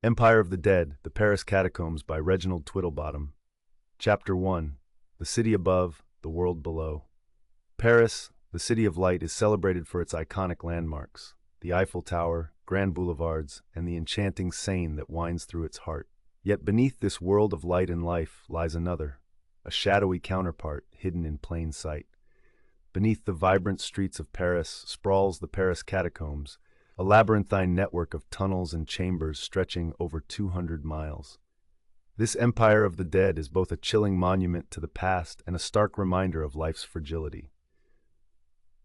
Empire of the Dead, The Paris Catacombs by Reginald Twiddlebottom. Chapter 1. The City Above, the World Below. Paris, the City of Light, is celebrated for its iconic landmarks, the Eiffel Tower, grand boulevards, and the enchanting Seine that winds through its heart. Yet beneath this world of light and life lies another, a shadowy counterpart hidden in plain sight. Beneath the vibrant streets of Paris sprawls the Paris Catacombs, a labyrinthine network of tunnels and chambers stretching over 200 miles. This empire of the dead is both a chilling monument to the past and a stark reminder of life's fragility.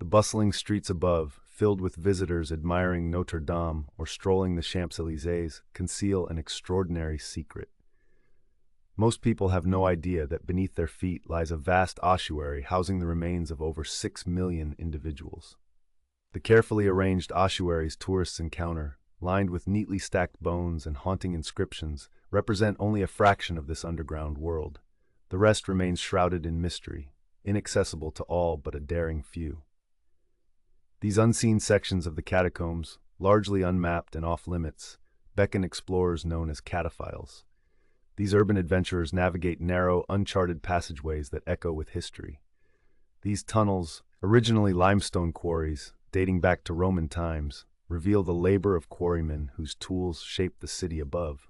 The bustling streets above, filled with visitors admiring Notre Dame or strolling the Champs-Élysées, conceal an extraordinary secret. Most people have no idea that beneath their feet lies a vast ossuary housing the remains of over 6 million individuals. The carefully arranged ossuaries tourists encounter, lined with neatly stacked bones and haunting inscriptions, represent only a fraction of this underground world. The rest remains shrouded in mystery, inaccessible to all but a daring few. These unseen sections of the catacombs, largely unmapped and off-limits, beckon explorers known as cataphiles. These urban adventurers navigate narrow, uncharted passageways that echo with history. These tunnels, originally limestone quarries, dating back to Roman times, reveal the labor of quarrymen whose tools shaped the city above.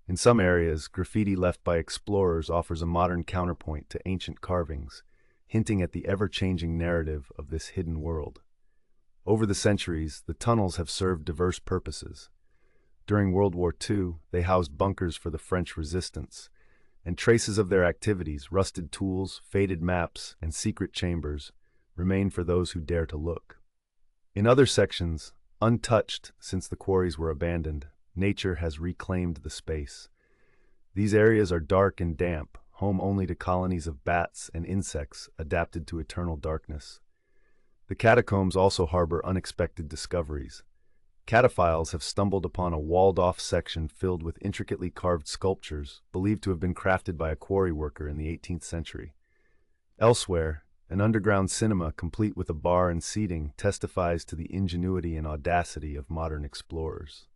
In some areas, graffiti left by explorers offers a modern counterpoint to ancient carvings, hinting at the ever-changing narrative of this hidden world. Over the centuries, the tunnels have served diverse purposes. During World War II, they housed bunkers for the French resistance, and traces of their activities, rusted tools, faded maps, and secret chambers, remain for those who dare to look. In other sections, untouched since the quarries were abandoned, nature has reclaimed the space. These areas are dark and damp, home only to colonies of bats and insects adapted to eternal darkness. The catacombs also harbor unexpected discoveries. Cataphiles have stumbled upon a walled-off section filled with intricately carved sculptures believed to have been crafted by a quarry worker in the 18th century. Elsewhere, an underground cinema complete with a bar and seating testifies to the ingenuity and audacity of modern explorers.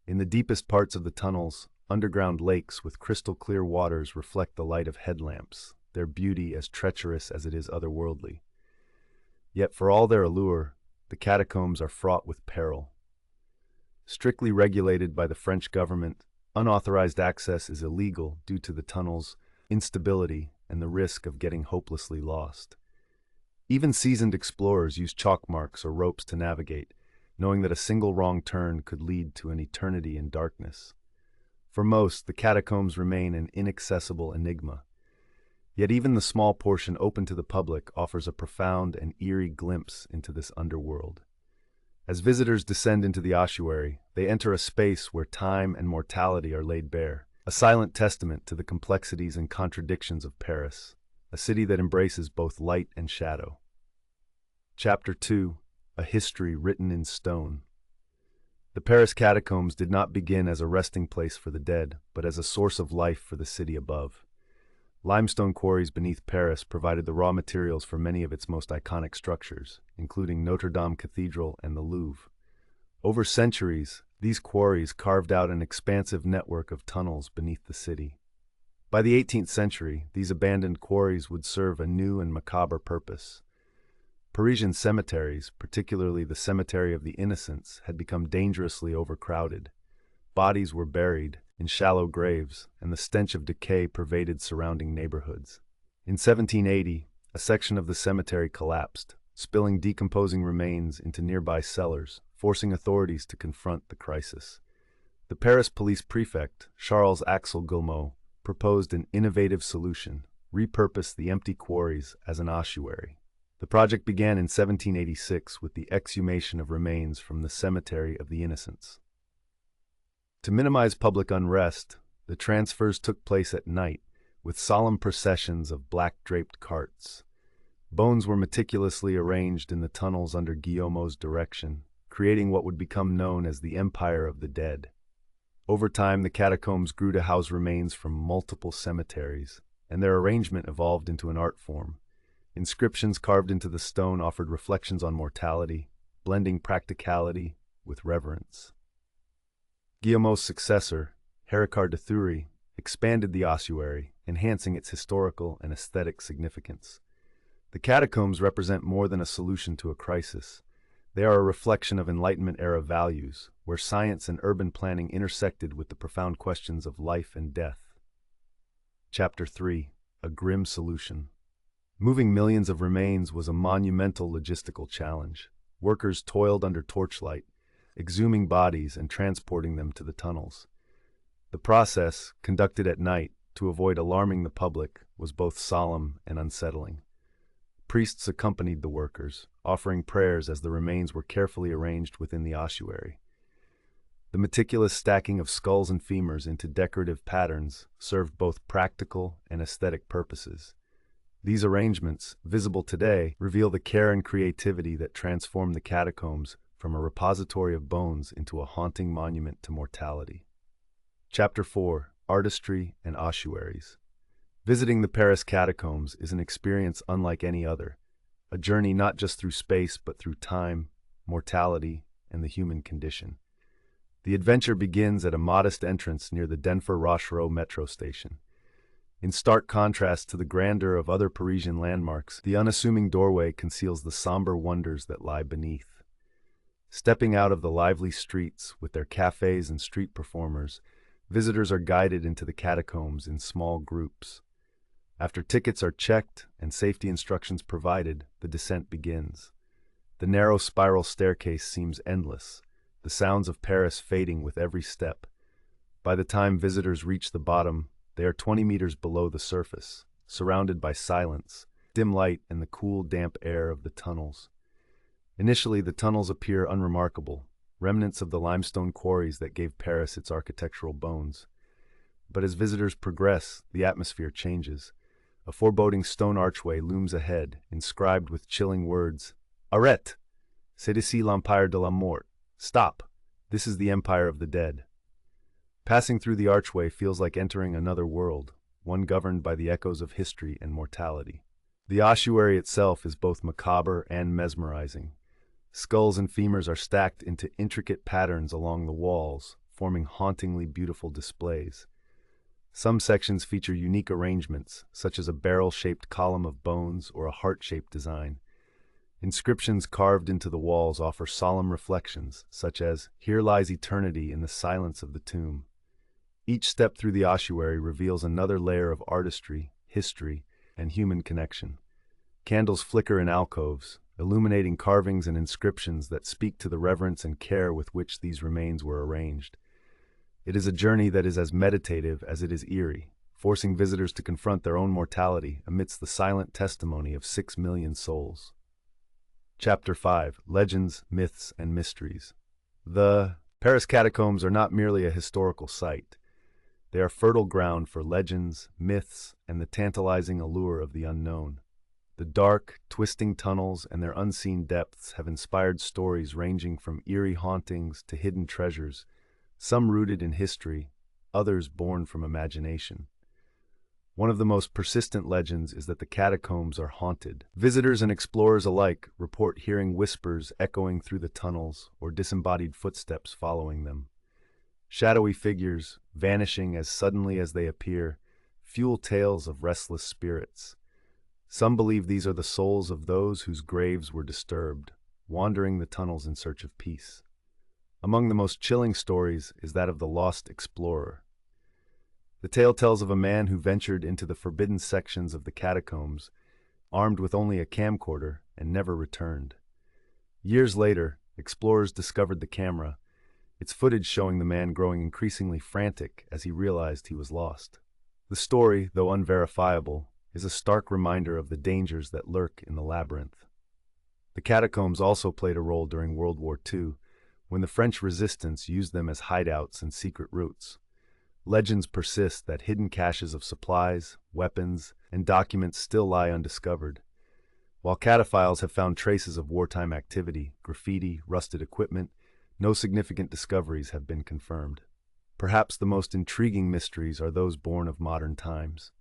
In the deepest parts of the tunnels, underground lakes with crystal-clear waters reflect the light of headlamps, their beauty as treacherous as it is otherworldly. Yet for all their allure, the catacombs are fraught with peril. Strictly regulated by the French government, unauthorized access is illegal due to the tunnels' instability and the risk of getting hopelessly lost. Even seasoned explorers use chalk marks or ropes to navigate, knowing that a single wrong turn could lead to an eternity in darkness. For most, the catacombs remain an inaccessible enigma. Yet even the small portion open to the public offers a profound and eerie glimpse into this underworld. As visitors descend into the ossuary, they enter a space where time and mortality are laid bare, a silent testament to the complexities and contradictions of Paris, a city that embraces both light and shadow. Chapter 2. A History Written in Stone. The Paris Catacombs did not begin as a resting place for the dead, but as a source of life for the city above. Limestone quarries beneath Paris provided the raw materials for many of its most iconic structures, including Notre Dame Cathedral and the Louvre. Over centuries, these quarries carved out an expansive network of tunnels beneath the city. By the 18th century, these abandoned quarries would serve a new and macabre purpose. Parisian cemeteries, particularly the Cemetery of the Innocents, had become dangerously overcrowded. Bodies were buried in shallow graves, and the stench of decay pervaded surrounding neighborhoods. In 1780, a section of the cemetery collapsed, spilling decomposing remains into nearby cellars, forcing authorities to confront the crisis. The Paris police prefect, Charles Axel Guillemot, proposed an innovative solution: repurpose the empty quarries as an ossuary. The project began in 1786 with the exhumation of remains from the Cemetery of the Innocents. To minimize public unrest, the transfers took place at night, with solemn processions of black-draped carts. Bones were meticulously arranged in the tunnels under Guillemot's direction, creating what would become known as the Empire of the Dead. Over time, the catacombs grew to house remains from multiple cemeteries, and their arrangement evolved into an art form. Inscriptions carved into the stone offered reflections on mortality, blending practicality with reverence. Guillaume's successor, Heracard de Thury, expanded the ossuary, enhancing its historical and aesthetic significance. The catacombs represent more than a solution to a crisis. They are a reflection of Enlightenment-era values, where science and urban planning intersected with the profound questions of life and death. Chapter 3. A Grim Solution. Moving millions of remains was a monumental logistical challenge. Workers toiled under torchlight, exhuming bodies and transporting them to the tunnels. The process, conducted at night to avoid alarming the public, was both solemn and unsettling. Priests accompanied the workers, offering prayers as the remains were carefully arranged within the ossuary. The meticulous stacking of skulls and femurs into decorative patterns served both practical and aesthetic purposes. These arrangements, visible today, reveal the care and creativity that transformed the catacombs from a repository of bones into a haunting monument to mortality. Chapter 4. Artistry and Ossuaries. Visiting the Paris Catacombs is an experience unlike any other, a journey not just through space but through time, mortality, and the human condition. The adventure begins at a modest entrance near the Denfert-Rochereau metro station. In stark contrast to the grandeur of other Parisian landmarks, the unassuming doorway conceals the somber wonders that lie beneath. Stepping out of the lively streets with their cafes and street performers, visitors are guided into the catacombs in small groups. After tickets are checked and safety instructions provided, the descent begins. The narrow spiral staircase seems endless, the sounds of Paris fading with every step. By the time visitors reach the bottom, they are 20 meters below the surface, surrounded by silence, dim light, and the cool, damp air of the tunnels. Initially, the tunnels appear unremarkable, remnants of the limestone quarries that gave Paris its architectural bones. But as visitors progress, the atmosphere changes. A foreboding stone archway looms ahead, inscribed with chilling words, "Arrête! C'est ici l'Empire de la Mort." Stop! This is the Empire of the Dead. Passing through the archway feels like entering another world, one governed by the echoes of history and mortality. The ossuary itself is both macabre and mesmerizing. Skulls and femurs are stacked into intricate patterns along the walls, forming hauntingly beautiful displays. Some sections feature unique arrangements, such as a barrel-shaped column of bones or a heart-shaped design. Inscriptions carved into the walls offer solemn reflections, such as, "Here lies eternity in the silence of the tomb." Each step through the ossuary reveals another layer of artistry, history, and human connection. Candles flicker in alcoves, illuminating carvings and inscriptions that speak to the reverence and care with which these remains were arranged. It is a journey that is as meditative as it is eerie, forcing visitors to confront their own mortality amidst the silent testimony of 6 million souls. Chapter 5. Legends, Myths, and Mysteries. The Paris Catacombs are not merely a historical site. They are fertile ground for legends, myths, and the tantalizing allure of the unknown. The dark, twisting tunnels and their unseen depths have inspired stories ranging from eerie hauntings to hidden treasures, some rooted in history, others born from imagination. One of the most persistent legends is that the catacombs are haunted. Visitors and explorers alike report hearing whispers echoing through the tunnels or disembodied footsteps following them. Shadowy figures, vanishing as suddenly as they appear, fuel tales of restless spirits. Some believe these are the souls of those whose graves were disturbed, wandering the tunnels in search of peace. Among the most chilling stories is that of the lost explorer. The tale tells of a man who ventured into the forbidden sections of the catacombs, armed with only a camcorder, and never returned. Years later, explorers discovered the camera, its footage showing the man growing increasingly frantic as he realized he was lost. The story, though unverifiable, is a stark reminder of the dangers that lurk in the labyrinth. The catacombs also played a role during World War II, when the French resistance used them as hideouts and secret routes. Legends persist that hidden caches of supplies, weapons, and documents still lie undiscovered. While cataphiles have found traces of wartime activity, graffiti, rusted equipment, no significant discoveries have been confirmed. Perhaps the most intriguing mysteries are those born of modern times.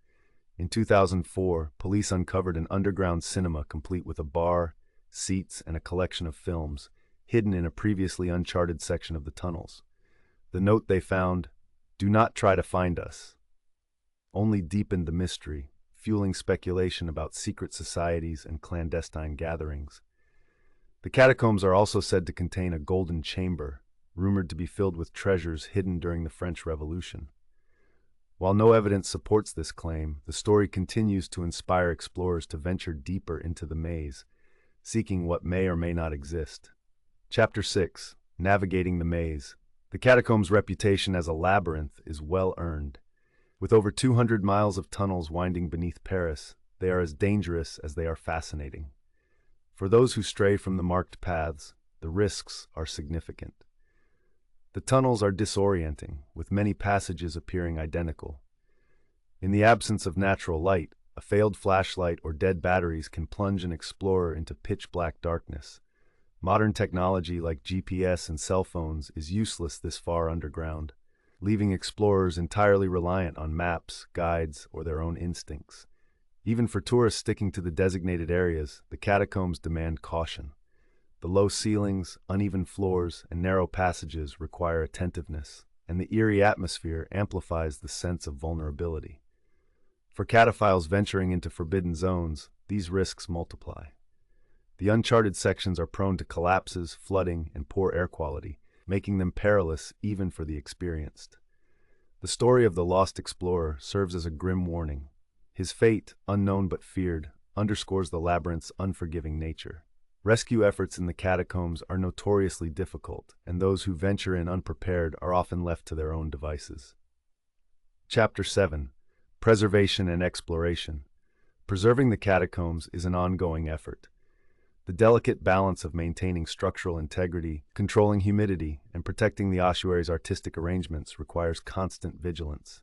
In 2004, police uncovered an underground cinema complete with a bar, seats, and a collection of films, hidden in a previously uncharted section of the tunnels. The note they found, "Do not try to find us," only deepened the mystery, fueling speculation about secret societies and clandestine gatherings. The catacombs are also said to contain a golden chamber, rumored to be filled with treasures hidden during the French Revolution. While no evidence supports this claim, the story continues to inspire explorers to venture deeper into the maze, seeking what may or may not exist. Chapter 6: Navigating the Maze. The catacombs' reputation as a labyrinth is well earned. With over 200 miles of tunnels winding beneath Paris, they are as dangerous as they are fascinating. For those who stray from the marked paths, the risks are significant. The tunnels are disorienting, with many passages appearing identical. In the absence of natural light, a failed flashlight or dead batteries can plunge an explorer into pitch-black darkness. Modern technology like GPS and cell phones is useless this far underground, leaving explorers entirely reliant on maps, guides, or their own instincts. Even for tourists sticking to the designated areas, the catacombs demand caution. The low ceilings, uneven floors, and narrow passages require attentiveness, and the eerie atmosphere amplifies the sense of vulnerability. For cataphiles venturing into forbidden zones, these risks multiply. The uncharted sections are prone to collapses, flooding, and poor air quality, making them perilous even for the experienced. The story of the lost explorer serves as a grim warning. His fate, unknown but feared, underscores the labyrinth's unforgiving nature. Rescue efforts in the catacombs are notoriously difficult, and those who venture in unprepared are often left to their own devices. Chapter 7: Preservation and Exploration. Preserving the catacombs is an ongoing effort. The delicate balance of maintaining structural integrity, controlling humidity, and protecting the ossuaries' artistic arrangements requires constant vigilance.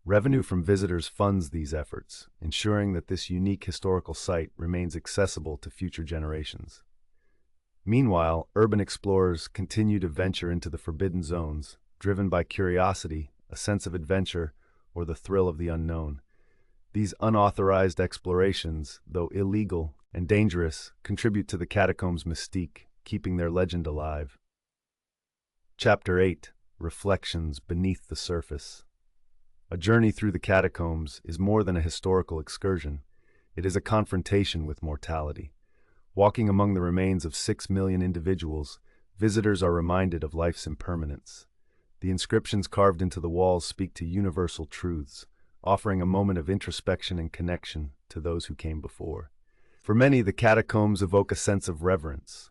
Revenue from visitors funds these efforts, ensuring that this unique historical site remains accessible to future generations. Meanwhile, urban explorers continue to venture into the forbidden zones, driven by curiosity, a sense of adventure, or the thrill of the unknown. These unauthorized explorations, though illegal and dangerous, contribute to the catacombs' mystique, keeping their legend alive. Chapter 8: Reflections Beneath the Surface. A journey through the catacombs is more than a historical excursion. It is a confrontation with mortality. Walking among the remains of 6 million individuals, visitors are reminded of life's impermanence. The inscriptions carved into the walls speak to universal truths, offering a moment of introspection and connection to those who came before. For many, the catacombs evoke a sense of reverence.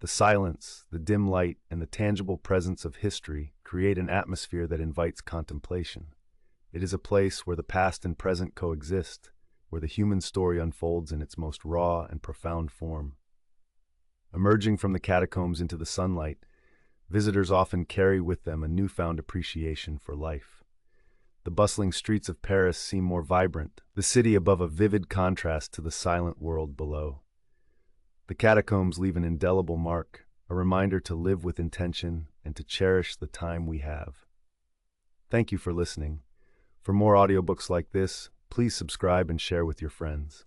The silence, the dim light, and the tangible presence of history create an atmosphere that invites contemplation. It is a place where the past and present coexist, where the human story unfolds in its most raw and profound form. Emerging from the catacombs into the sunlight, visitors often carry with them a newfound appreciation for life. The bustling streets of Paris seem more vibrant, the city above a vivid contrast to the silent world below. The catacombs leave an indelible mark, a reminder to live with intention and to cherish the time we have. Thank you for listening. For more audiobooks like this, please subscribe and share with your friends.